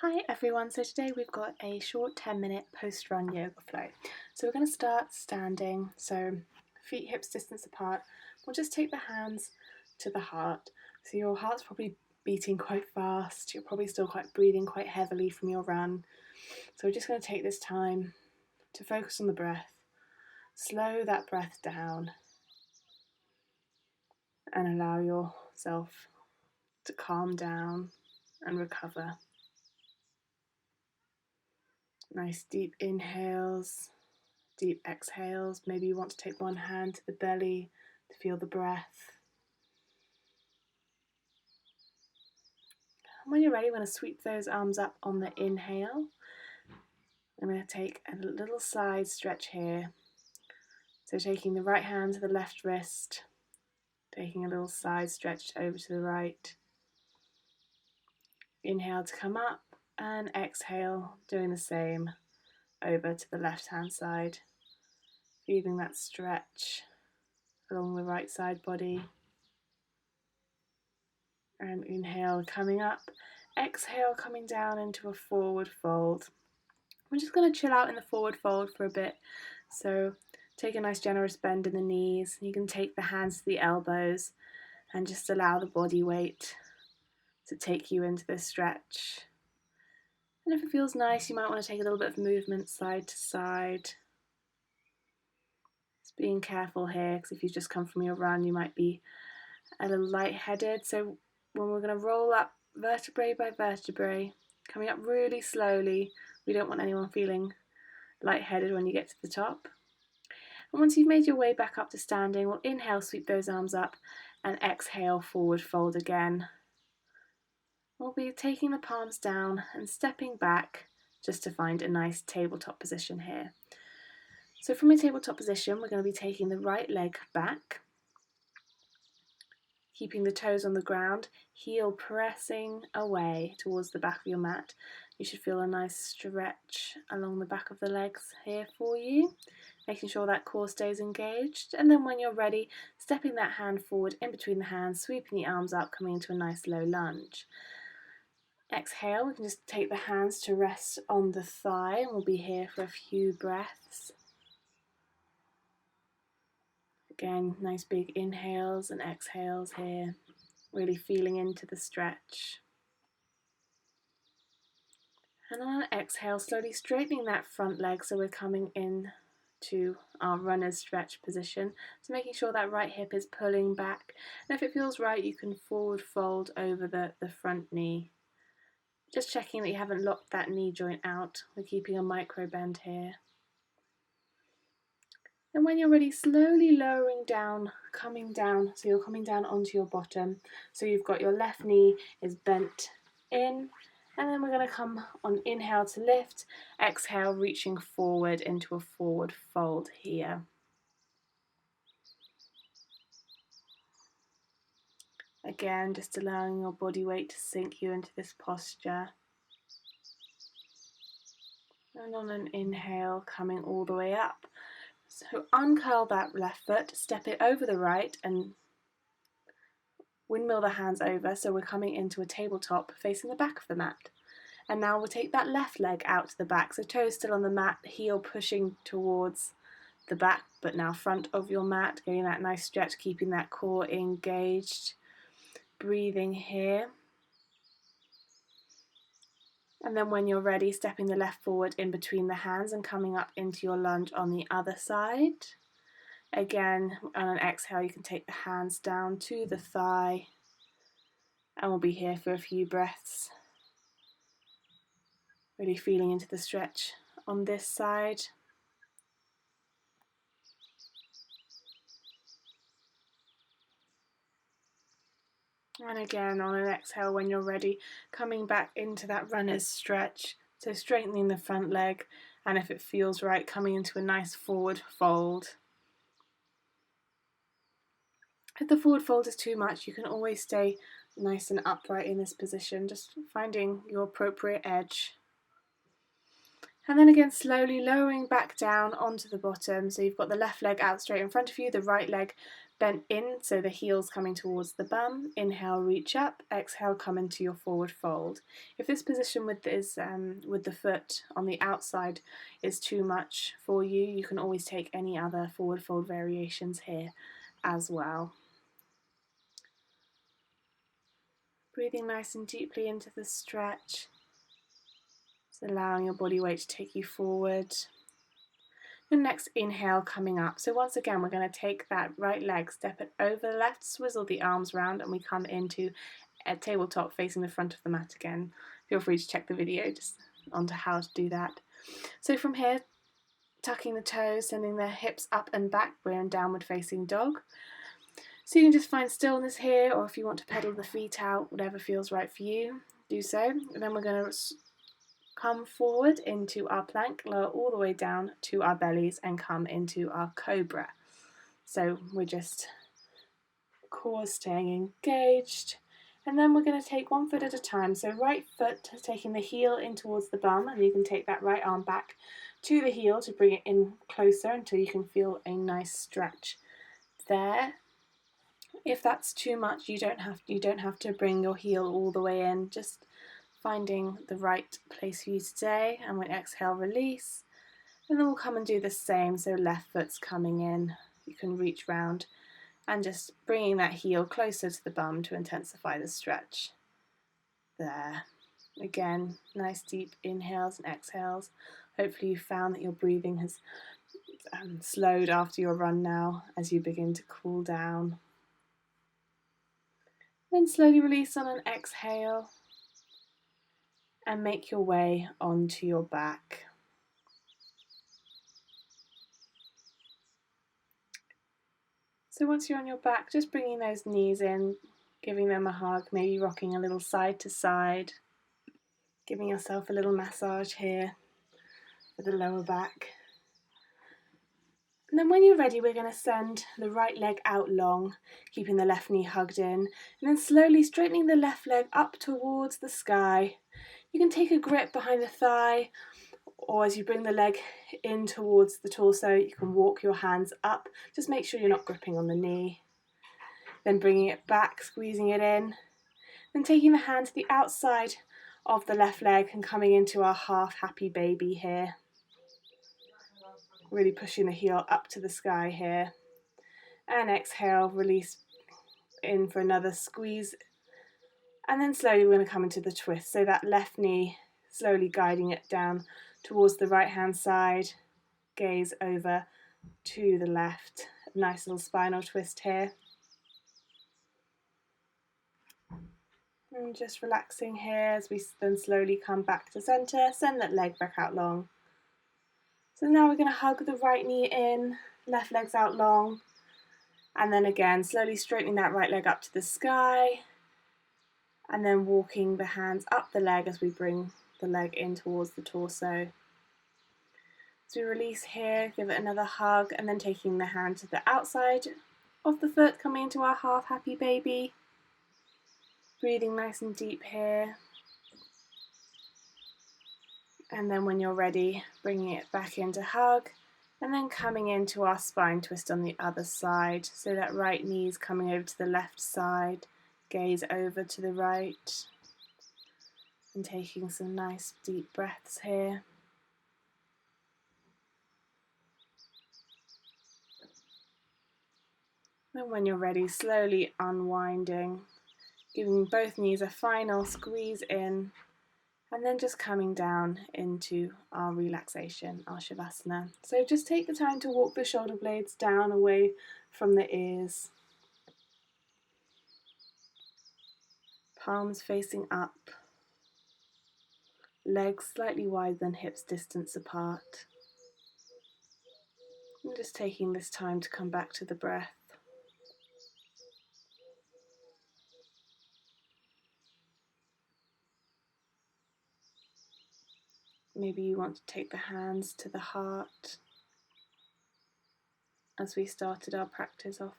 Hi everyone, so today we've got a short 10-minute post-run yoga flow. So we're going to start standing, so feet hips distance apart. We'll just take the hands to the heart. So your heart's probably beating quite fast, you're probably still breathing quite heavily from your run. So we're just going to take this time to focus on the breath, slow that breath down and allow yourself to calm down and recover. Nice deep inhales, deep exhales. Maybe you want to take one hand to the belly to feel the breath. And when you're ready, we're going to sweep those arms up on the inhale. I'm going to take a little side stretch here. So taking the right hand to the left wrist, taking a little side stretch over to the right. Inhale to come up and exhale, doing the same over to the left hand side. Feeling that stretch along the right side body. And inhale coming up, exhale coming down into a forward fold. We're just going to chill out in the forward fold for a bit. So take a nice generous bend in the knees. You can take the hands to the elbows and just allow the body weight to take you into this stretch. And if it feels nice, you might want to take a little bit of movement side to side. Just being careful here, because if you just come from your run, you might be a little lightheaded. So when we're going to roll up vertebrae by vertebrae, coming up really slowly. We don't want anyone feeling lightheaded when you get to the top. And once you've made your way back up to standing, we'll inhale, sweep those arms up, and exhale, forward fold again. We'll be taking the palms down and stepping back just to find a nice tabletop position here. So from a tabletop position, we're going to be taking the right leg back, keeping the toes on the ground, heel pressing away towards the back of your mat. You should feel a nice stretch along the back of the legs here for you, making sure that core stays engaged. And then when you're ready, stepping that hand forward in between the hands, sweeping the arms up, coming into a nice low lunge. Exhale, we can just take the hands to rest on the thigh, and we'll be here for a few breaths. Again, nice big inhales and exhales here, really feeling into the stretch. And on an exhale, slowly straightening that front leg so we're coming in to our runner's stretch position. So making sure that right hip is pulling back. And if it feels right, you can forward fold over the front knee. Just checking that you haven't locked that knee joint out. We're keeping a micro bend here. And when you're ready, slowly lowering down, coming down. So you're coming down onto your bottom. So you've got your left knee is bent in. And then we're going to come on inhale to lift, exhale reaching forward into a forward fold here. Again, just allowing your body weight to sink you into this posture. And on an inhale, coming all the way up. So uncurl that left foot, step it over the right and windmill the hands over, so we're coming into a tabletop facing the back of the mat. And now we'll take that left leg out to the back, so toes still on the mat, heel pushing towards the back, but now front of your mat, getting that nice stretch, keeping that core engaged. Breathing here. And then when you're ready, stepping the left forward in between the hands and coming up into your lunge on the other side. Again, on an exhale, you can take the hands down to the thigh, and we'll be here for a few breaths. Really feeling into the stretch on this side. And again, on an exhale, when you're ready, coming back into that runner's stretch. So straightening the front leg, and if it feels right, coming into a nice forward fold. If the forward fold is too much, you can always stay nice and upright in this position, just finding your appropriate edge. And then again, slowly lowering back down onto the bottom. So you've got the left leg out straight in front of you, the right leg bent in, so the heel's coming towards the bum. Inhale, reach up. Exhale, come into your forward fold. If this position with the foot on the outside is too much for you, you can always take any other forward fold variations here as well. Breathing nice and deeply into the stretch. Just allowing your body weight to take you forward. Your next inhale coming up. So once again, we're going to take that right leg, step it over the left, swizzle the arms round, and we come into a tabletop facing the front of the mat again. Feel free to check the video just onto how to do that. So from here, tucking the toes, sending the hips up and back, we're in downward facing dog. So you can just find stillness here, or if you want to pedal the feet out, whatever feels right for you, do so. And then we're going to come forward into our plank, lower all the way down to our bellies and come into our cobra. So we're just core staying engaged, and then we're going to take one foot at a time. So right foot taking the heel in towards the bum, and you can take that right arm back to the heel to bring it in closer until you can feel a nice stretch there. If that's too much, you don't have to bring your heel all the way in, just finding the right place for you today. And we exhale, release, and then we'll come and do the same. So left foot's coming in, you can reach round and just bringing that heel closer to the bum to intensify the stretch there. Again, nice deep inhales and exhales. Hopefully you found that your breathing has slowed after your run now as you begin to cool down. Then slowly release on an exhale and make your way onto your back. So once you're on your back, just bringing those knees in, giving them a hug, maybe rocking a little side to side, giving yourself a little massage here for the lower back. And then when you're ready, we're going to send the right leg out long, keeping the left knee hugged in, and then slowly straightening the left leg up towards the sky. You can take a grip behind the thigh, or as you bring the leg in towards the torso, you can walk your hands up. Just make sure you're not gripping on the knee. Then bringing it back, squeezing it in. Then taking the hand to the outside of the left leg and coming into our half happy baby here. Really pushing the heel up to the sky here. And exhale, release in for another squeeze. And then slowly we're going to come into the twist. So that left knee, slowly guiding it down towards the right hand side. Gaze over to the left. Nice little spinal twist here. And just relaxing here as we then slowly come back to center. Send that leg back out long. So now we're going to hug the right knee in, left leg's out long, and then again slowly straightening that right leg up to the sky, and then walking the hands up the leg as we bring the leg in towards the torso. As we release here, give it another hug, and then taking the hand to the outside of the foot, coming into our half happy baby. Breathing nice and deep here. And then when you're ready, bringing it back into hug, and then coming into our spine twist on the other side. So that right knee's coming over to the left side, gaze over to the right, and taking some nice deep breaths here. And when you're ready, slowly unwinding, giving both knees a final squeeze in, and then just coming down into our relaxation, our Shavasana. So just take the time to walk the shoulder blades down away from the ears. Palms facing up. Legs slightly wider than hips distance apart. And just taking this time to come back to the breath. Maybe you want to take the hands to the heart as we started our practice off.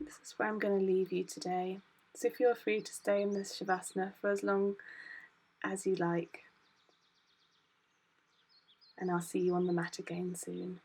this is where I'm going to leave you today. So feel free to stay in this Shavasana for as long as you like. And I'll see you on the mat again soon.